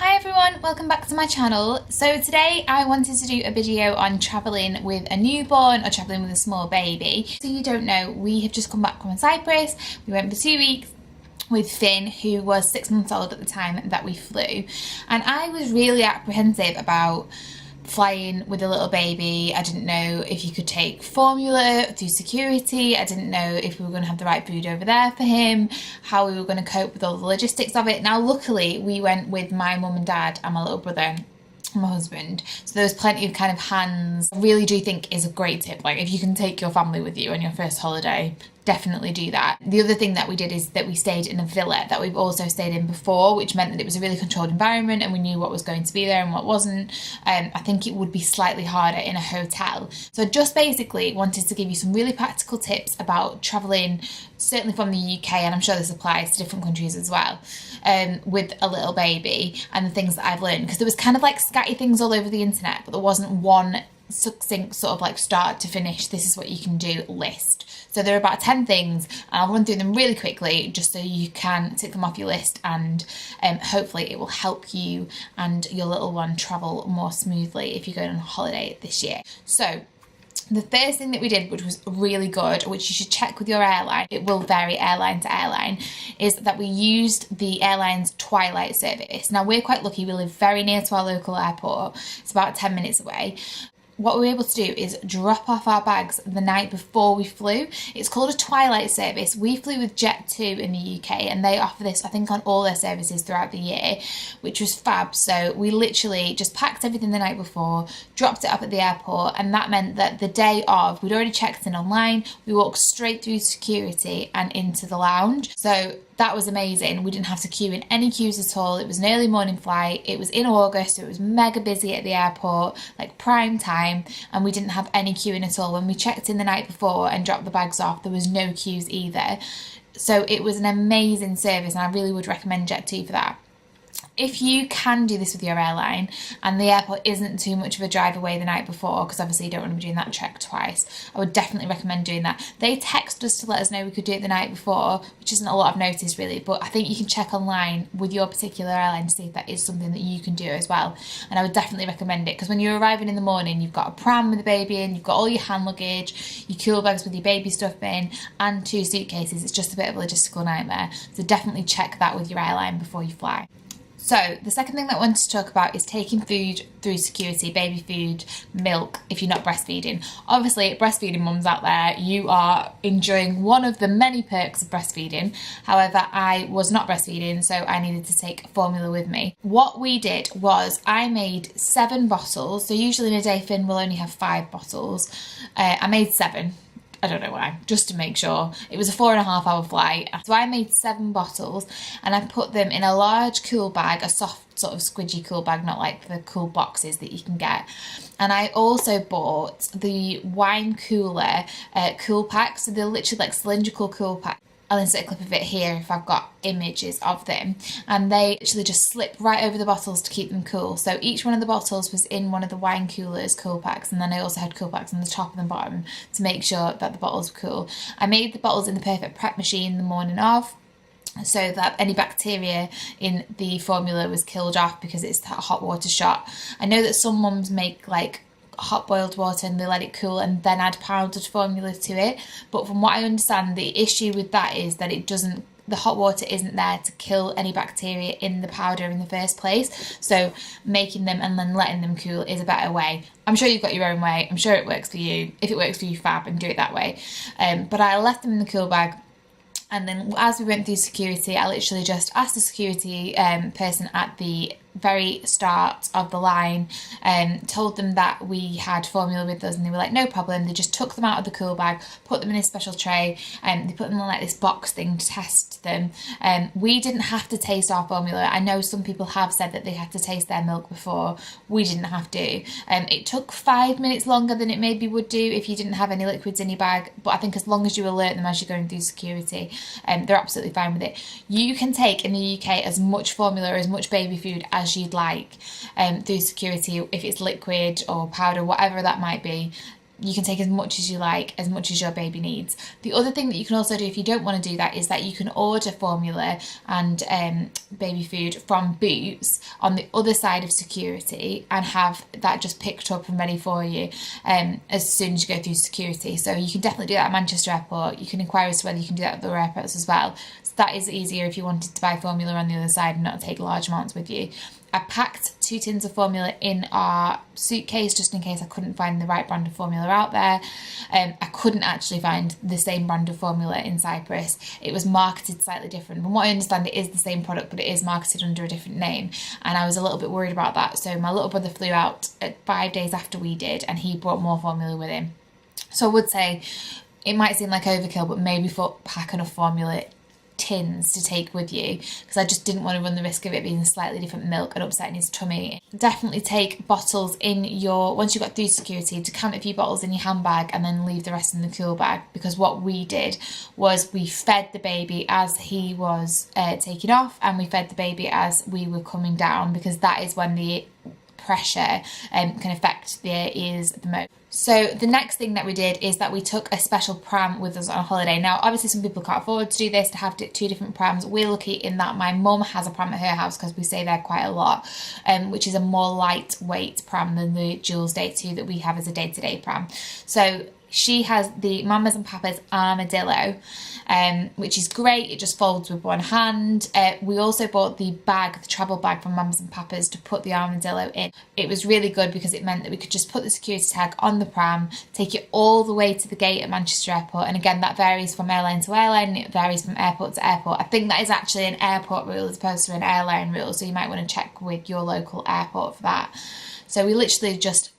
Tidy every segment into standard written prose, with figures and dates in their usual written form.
Hi everyone, welcome back to my channel. So today I wanted to do a video on travelling with a newborn or travelling with a small baby. So you don't know, we have just come back from Cyprus. We went for 2 weeks with Finn, who was 6 months old at the time that we flew. And I was really apprehensive about flying with a little baby. I didn't know if you could take formula through security. I didn't know if we were going to have the right food over there for him, how we were going to cope with all the logistics of it. Now luckily we went with my mum and dad and my little brother and my husband, so there was plenty of kind of hands. I really do think is a great tip, like if you can take your family with you on your first holiday, definitely do that. The other thing that we did is that we stayed in a villa that we've also stayed in before, which meant that it was a really controlled environment and we knew what was going to be there and what wasn't. I think it would be slightly harder in a hotel. So I just basically wanted to give you some really practical tips about travelling, certainly from the UK, and I'm sure this applies to different countries as well, with a little baby, and the things that I've learned, because there was kind of like scatty things all over the internet, but there wasn't one succinct sort of like start to finish, this is what you can do list. So there are about 10 things and I'll run through them really quickly just so you can tick them off your list, and hopefully it will help you and your little one travel more smoothly if you're going on holiday this year. So the first thing that we did, which was really good, which you should check with your airline, it will vary airline to airline, is that we used the airline's twilight service. Now we're quite lucky, we live very near to our local airport, it's about 10 minutes away. What we were able to do is drop off our bags the night before we flew. It's called a twilight service. We flew with Jet2 in the UK and they offer this, I think, on all their services throughout the year, which was fab. So we literally just packed everything the night before, dropped it up at the airport, and that meant that the day of, we'd already checked in online, we walked straight through security and into the lounge. So that was amazing. We didn't have to queue in any queues at all. It was an early morning flight. It was in August, so it was mega busy at the airport, like prime time, and we didn't have any queuing at all. When we checked in the night before and dropped the bags off, there was no queues either. So it was an amazing service, and I really would recommend Jet2 for that. If you can do this with your airline and the airport isn't too much of a drive away the night before, because obviously you don't want to be doing that trek twice, I would definitely recommend doing that. They text us to let us know we could do it the night before, which isn't a lot of notice really, but I think you can check online with your particular airline to see if that is something that you can do as well. And I would definitely recommend it, because when you're arriving in the morning, you've got a pram with the baby in, you've got all your hand luggage, your cool bags with your baby stuff in, and 2 suitcases. It's just a bit of a logistical nightmare. So definitely check that with your airline before you fly. So the second thing that I wanted to talk about is taking food through security, baby food, milk, if you're not breastfeeding. Obviously, breastfeeding mums out there, you are enjoying one of the many perks of breastfeeding. However, I was not breastfeeding, so I needed to take formula with me. What we did was I made 7 bottles. So usually in a day, Finn will only have 5 bottles. I made 7. I don't know why, just to make sure. It was a 4.5-hour flight. So I made 7 bottles and I put them in a large cool bag, a soft sort of squidgy cool bag, not like the cool boxes that you can get. And I also bought the wine cooler cool packs. So they're literally like cylindrical cool packs. I'll insert a clip of it here if I've got images of them, and they actually just slip right over the bottles to keep them cool. So each one of the bottles was in one of the wine coolers cool packs, and then I also had cool packs on the top and the bottom to make sure that the bottles were cool. I made the bottles in the perfect prep machine the morning of, so that any bacteria in the formula was killed off, because it's that hot water shot. I know that some mums make like hot boiled water and they let it cool and then add powdered formula to it, but from what I understand, the issue with that is that the hot water isn't there to kill any bacteria in the powder in the first place. So making them and then letting them cool is a better way. I'm sure you've got your own way. I'm sure it works for you. If it works for you, fab, and do it that way. But I left them in the cool bag. And then as we went through security, I literally just asked the security person at the very start of the line, told them that we had formula with us, and they were like, no problem. They just took them out of the cool bag, put them in a special tray, and they put them on like this box thing to test them. We didn't have to taste our formula. I know some people have said that they had to taste their milk before. We didn't have to. It took 5 minutes longer than it maybe would do if you didn't have any liquids in your bag, but I think as long as you alert them as you're going through security, they're absolutely fine with it. You can take in the UK as much formula or as much baby food as you'd like through security, if it's liquid or powder, whatever that might be. you can take as much as you like, as much as your baby needs. The other thing that you can also do if you don't want to do that is that you can order formula and baby food from Boots on the other side of security and have that just picked up and ready for you as soon as you go through security. So you can definitely do that at Manchester Airport. You can inquire as to whether you can do that at other airports as well. So that is easier if you wanted to buy formula on the other side and not take large amounts with you. I packed 2 tins of formula in our suitcase just in case I couldn't find the right brand of formula out there. I couldn't actually find the same brand of formula in Cyprus. It was marketed slightly different. From what I understand, it is the same product, but it is marketed under a different name. And I was a little bit worried about that. So my little brother flew out 5 days after we did, and he brought more formula with him. So I would say it might seem like overkill, but maybe pack enough formula tins to take with you, because I just didn't want to run the risk of it being slightly different milk and upsetting his tummy. Definitely take bottles in your, once you got through security, decant a few bottles in your handbag and then leave the rest in the cool bag, because what we did was we fed the baby as he was taking off, and we fed the baby as we were coming down, because that is when the pressure can affect their ears the most. So the next thing that we did is that we took a special pram with us on holiday. Now, obviously some people can't afford to do this, to have 2 different prams. We're lucky in that my mum has a pram at her house because we stay there quite a lot, which is a more lightweight pram than the Jules Day 2 that we have as a day-to-day pram. So she has the Mamas and Papas Armadillo, which is great. It just folds with one hand. We also bought the bag, the travel bag from Mamas and Papas to put the Armadillo in. It was really good because it meant that we could just put the security tag on the pram, take it all the way to the gate at Manchester Airport. And again, that varies from airline to airline, and it varies from airport to airport. I think that is actually an airport rule as opposed to an airline rule, so you might want to check with your local airport for that. So we literally just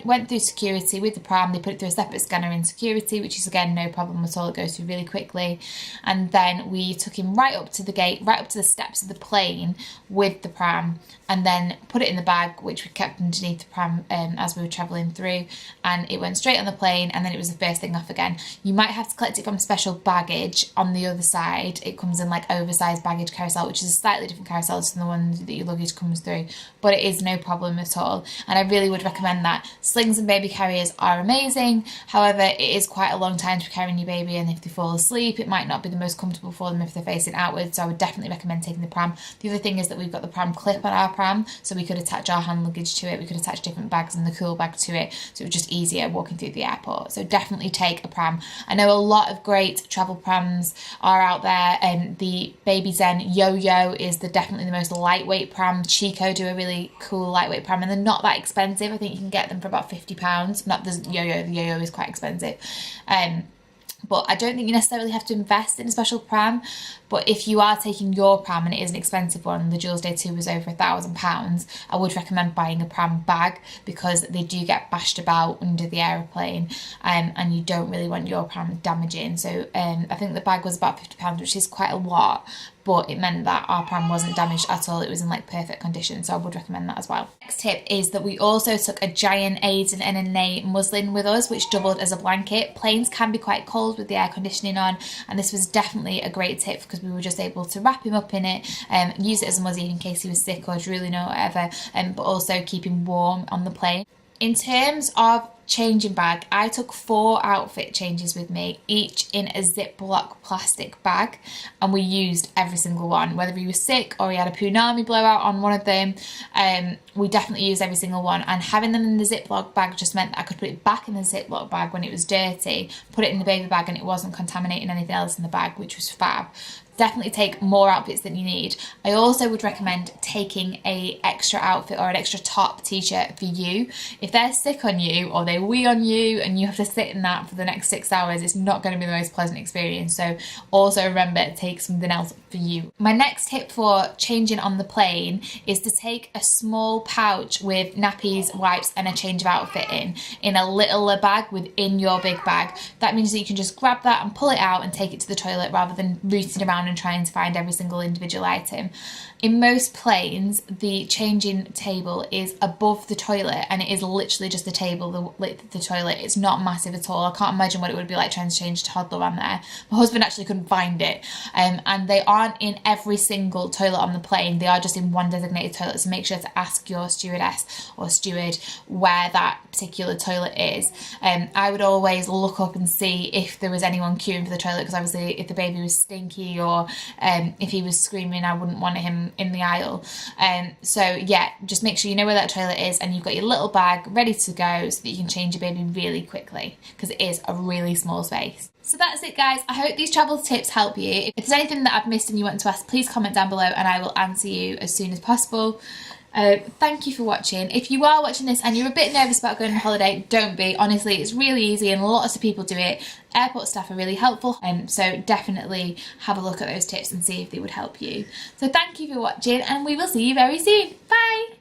went through security with the pram. They put it through a separate scanner in security, which is again no problem at all. It goes through really quickly. And then we took him right up to the gate, right up to the steps of the plane with the pram, and then put it in the bag, which we kept underneath the pram as we were travelling through, and it went straight on the plane, and then it was the first thing off again. You might have to collect it from special baggage on the other side. It comes in like oversized baggage carousel, which is a slightly different carousel to the one that your luggage comes through, but it is no problem at all, and I really would recommend that. Slings and baby carriers are amazing, however it is quite a long time to be carrying your baby, and if they fall asleep it might not be the most comfortable for them if they're facing outwards, so I would definitely recommend taking the pram. The other thing is that we've got the pram clip on our pram, so we could attach our hand luggage to it, we could attach different bags and the cool bag to it, so it was just easier walking through the airport. So definitely take a pram. I know a lot of great travel prams are out there, and the Baby Zen Yo-Yo is definitely the most lightweight pram. Chico do a really cool lightweight pram, and they're not that expensive. I think you can get them for about £50. Not the Yo-Yo, the Yo-Yo is quite expensive. But I don't think you necessarily have to invest in a special pram. But if you are taking your pram and it is an expensive one, the Jules Day 2 was over £1,000, I would recommend buying a pram bag, because they do get bashed about under the aeroplane, and you don't really want your pram damaging. So I think the bag was about £50, which is quite a lot, but it meant that our pram wasn't damaged at all. It was in like perfect condition, so I would recommend that as well. Next tip is that we also took a giant Aiden and a Nay muslin with us, which doubled as a blanket. Planes can be quite cold with the air conditioning on, and this was definitely a great tip because we were just able to wrap him up in it, use it as a muzzy in case he was sick or drooling or whatever, but also keep him warm on the plane. In terms of changing bag, I took 4 outfit changes with me, each in a Ziploc plastic bag, and we used every single one. Whether he was sick or he had a punami blowout on one of them, we definitely used every single one, and having them in the Ziploc bag just meant that I could put it back in the Ziploc bag when it was dirty, put it in the baby bag, and it wasn't contaminating anything else in the bag, which was fab. Definitely take more outfits than you need. I also would recommend taking a extra outfit or an extra top t-shirt for you. If they're sick on you or they wee on you and you have to sit in that for the next 6 hours, it's not going to be the most pleasant experience. So also remember to take something else for you. My next tip for changing on the plane is to take a small pouch with nappies, wipes and a change of outfit in a littler bag within your big bag. That means that you can just grab that and pull it out and take it to the toilet rather than rooting around around and trying to find every single individual item. In most planes, the changing table is above the toilet, and it is literally just the table, the toilet. It's not massive at all. I can't imagine what it would be like trying to change a toddler on there. My husband actually couldn't find it. And they aren't in every single toilet on the plane. They are just in one designated toilet, so make sure to ask your stewardess or steward where that particular toilet is. I would always look up and see if there was anyone queuing for the toilet, because obviously if the baby was stinky or if he was screaming, I wouldn't want him in the aisle. So yeah, just make sure you know where that toilet is and you've got your little bag ready to go so that you can change your baby really quickly, because it is a really small space. So that's it, guys. I hope these travel tips help you. If there's anything that I've missed and you want to ask, please comment down below and I will answer you as soon as possible. Thank you for watching. If you are watching this and you're a bit nervous about going on holiday, don't be. Honestly, it's really easy and lots of people do it. Airport staff are really helpful, so definitely have a look at those tips and see if they would help you. So thank you for watching and we will see you very soon. Bye!